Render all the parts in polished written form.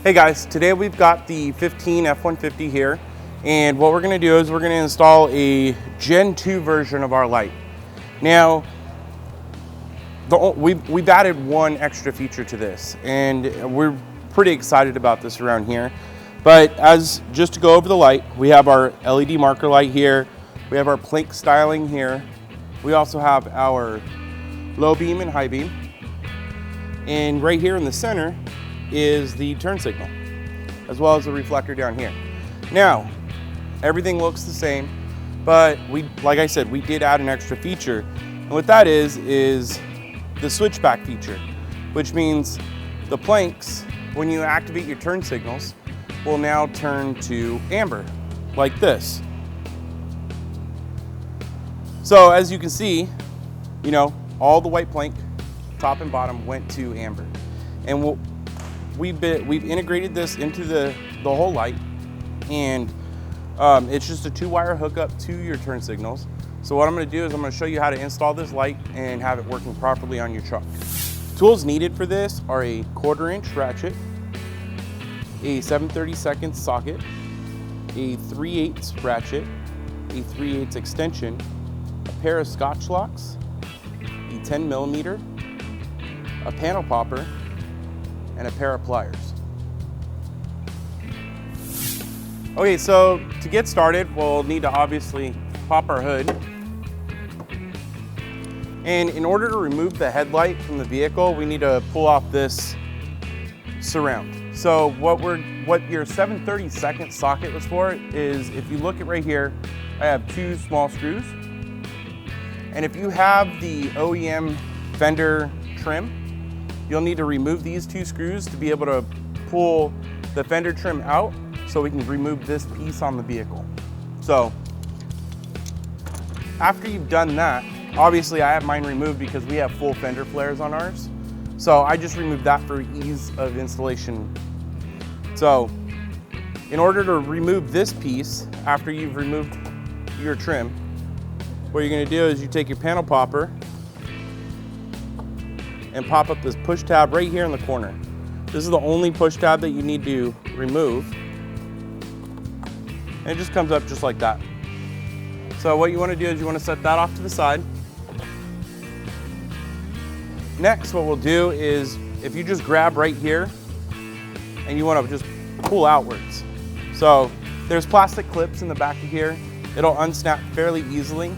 Hey guys, today we've got the 15 F150 here, and what we're going to do is we're going to install a Gen 2 version of our light. Now, we've added one extra feature to this, and we're pretty excited about this around here. But just to go over the light, we have our LED marker light here, we have our plank styling here, we also have our low beam and high beam, and right here in the center is the turn signal, as well as the reflector down here. Now, everything looks the same, but like I said, we did add an extra feature. And what that is the switchback feature, which means the planks, when you activate your turn signals, will now turn to amber, like this. So as you can see, all the white plank, top and bottom, went to amber. And we've integrated this into the whole light, and it's just a 2-wire hookup to your turn signals. So what I'm going to do is I'm going to show you how to install this light and have it working properly on your truck. Tools needed for this are a 1/4-inch ratchet, a 7/32 socket, a 3/8 ratchet, a 3/8 extension, a pair of Scotch locks, a 10mm, a panel popper, and a pair of pliers. Okay, so to get started, we'll need to obviously pop our hood. And in order to remove the headlight from the vehicle, we need to pull off this surround. So what your 7/32 socket was for is, if you look at right here, I have 2 small screws. And if you have the OEM fender trim, you'll need to remove these 2 screws to be able to pull the fender trim out so we can remove this piece on the vehicle. So after you've done that, obviously I have mine removed because we have full fender flares on ours. So I just removed that for ease of installation. So in order to remove this piece, after you've removed your trim, what you're going to do is you take your panel popper and pop up this push tab right here in the corner. This is the only push tab that you need to remove. And it just comes up just like that. So what you want to do is you want to set that off to the side. Next, what we'll do is, if you just grab right here and you want to just pull outwards. So there's plastic clips in the back of here. It'll unsnap fairly easily,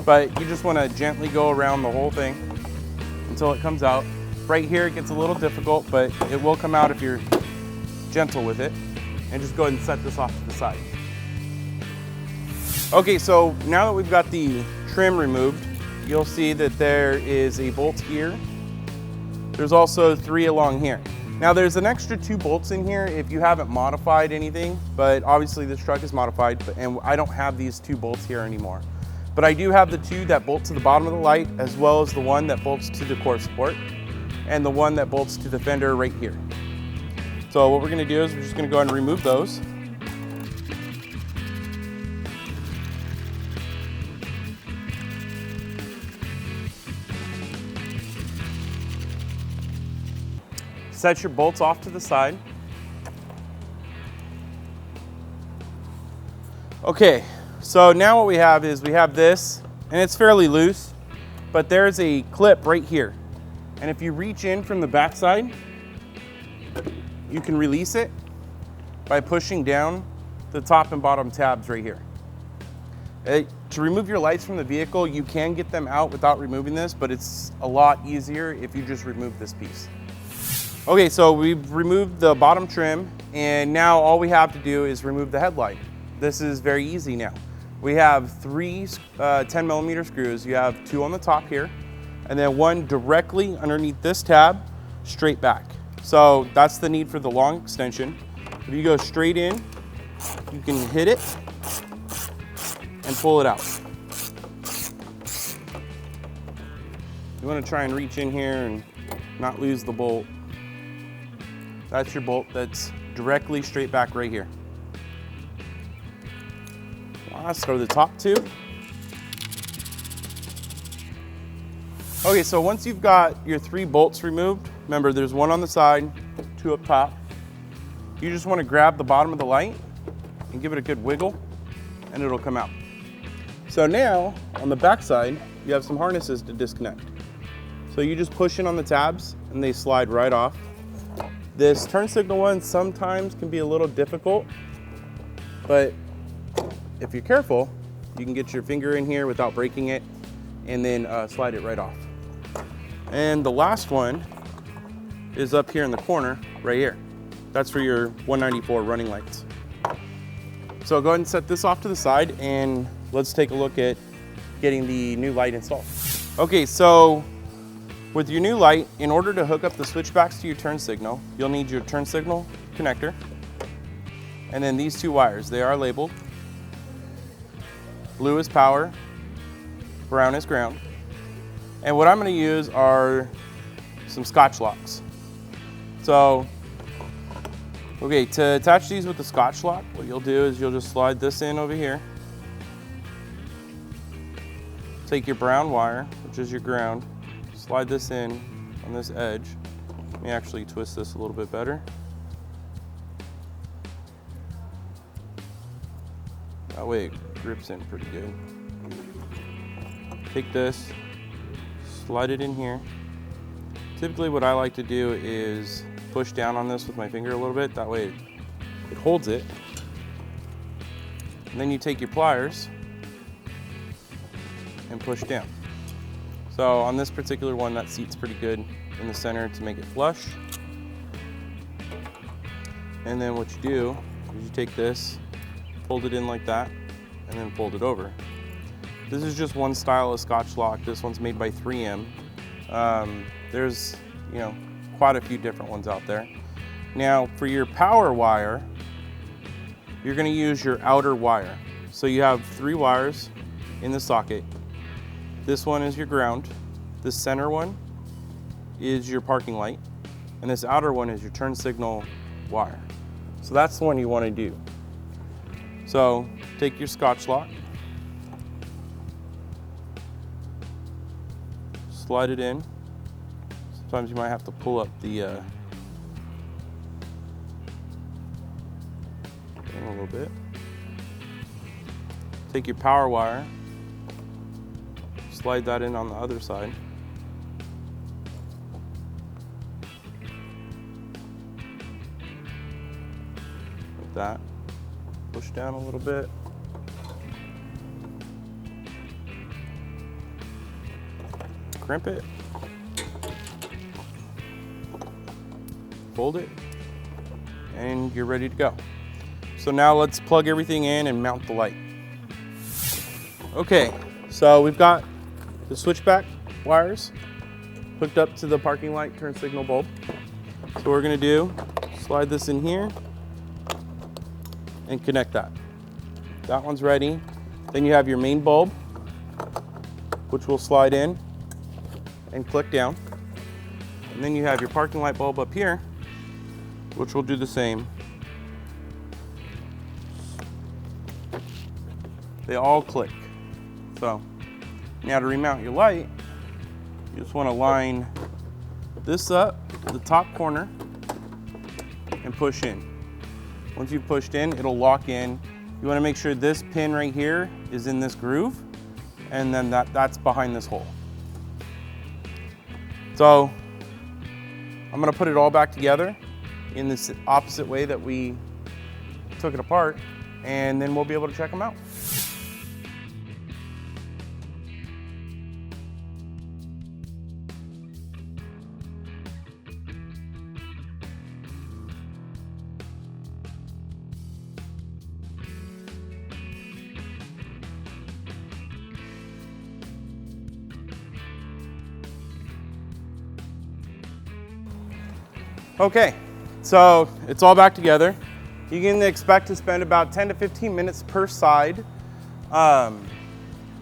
but you just want to gently go around the whole thing until it comes out. Right here it gets a little difficult, but it will come out if you're gentle with it. And just go ahead and set this off to the side. Okay, so now that we've got the trim removed, you'll see that there is a bolt here. There's also 3 along here. Now there's an extra 2 bolts in here if you haven't modified anything, but obviously this truck is modified, and I don't have these 2 bolts here anymore. But I do have the 2 that bolt to the bottom of the light, as well as the one that bolts to the core support, and the one that bolts to the fender right here. So what we're going to do is we're just going to go ahead and remove those. Set your bolts off to the side. Okay, so now what we have is we have this, and it's fairly loose, but there's a clip right here. And if you reach in from the back side, you can release it by pushing down the top and bottom tabs right here. To remove your lights from the vehicle, you can get them out without removing this, but it's a lot easier if you just remove this piece. Okay, so we've removed the bottom trim, and now all we have to do is remove the headlight. This is very easy now. We have 3 10mm screws. You have 2 on the top here, and then 1 directly underneath this tab, straight back. So that's the need for the long extension. If you go straight in, you can hit it and pull it out. You want to try and reach in here and not lose the bolt. That's your bolt that's directly straight back right here. Let's throw the top 2. Okay, so once you've got your 3 bolts removed, remember there's 1 on the side, 2 up top. You just want to grab the bottom of the light and give it a good wiggle, and it'll come out. So now, on the back side, you have some harnesses to disconnect. So you just push in on the tabs, and they slide right off. This turn signal one sometimes can be a little difficult, but if you're careful, you can get your finger in here without breaking it, and then slide it right off. And the last one is up here in the corner, right here. That's for your 194 running lights. So go ahead and set this off to the side, and let's take a look at getting the new light installed. Okay, so with your new light, in order to hook up the switchbacks to your turn signal, you'll need your turn signal connector, and then these two wires. They are labeled. Blue is power, brown is ground. And what I'm gonna use are some Scotch locks. So, okay, to attach these with the Scotch lock, what you'll do is you'll just slide this in over here. Take your brown wire, which is your ground, slide this in on this edge. Let me actually twist this a little bit better. That way it grips in pretty good. Take this, slide it in here. Typically what I like to do is push down on this with my finger a little bit. That way it holds it. And then you take your pliers and push down. So on this particular one, that seats pretty good in the center to make it flush. And then what you do is you take this, fold it in like that, and then fold it over. This is just one style of Scotch lock. This one's made by 3M. There's, quite a few different ones out there. Now, for your power wire, you're gonna use your outer wire. So you have 3 wires in the socket. This one is your ground. This center one is your parking light. And this outer one is your turn signal wire. So that's the one you wanna do. So take your Scotch lock, slide it in. Sometimes you might have to pull up the thing a little bit. Take your power wire, slide that in on the other side. Like that. Push down a little bit. Crimp it. Fold it. And you're ready to go. So now let's plug everything in and mount the light. Okay, so we've got the switchback wires hooked up to the parking light turn signal bulb. So what we're gonna do, slide this in here and connect that. That one's ready. Then you have your main bulb, which will slide in and click down. And then you have your parking light bulb up here, which will do the same. They all click. So now to remount your light, you just want to line this up to the top corner and push in. Once you've pushed in, it'll lock in. You want to make sure this pin right here is in this groove, and then that's behind this hole. So I'm going to put it all back together in this opposite way that we took it apart, and then we'll be able to check them out. Okay, so it's all back together. You can expect to spend about 10 to 15 minutes per side,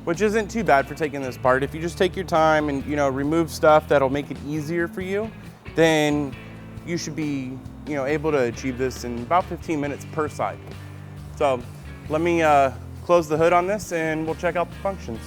which isn't too bad for taking this apart. If you just take your time and remove stuff that'll make it easier for you, then you should be able to achieve this in about 15 minutes per side. So let me close the hood on this and we'll check out the functions.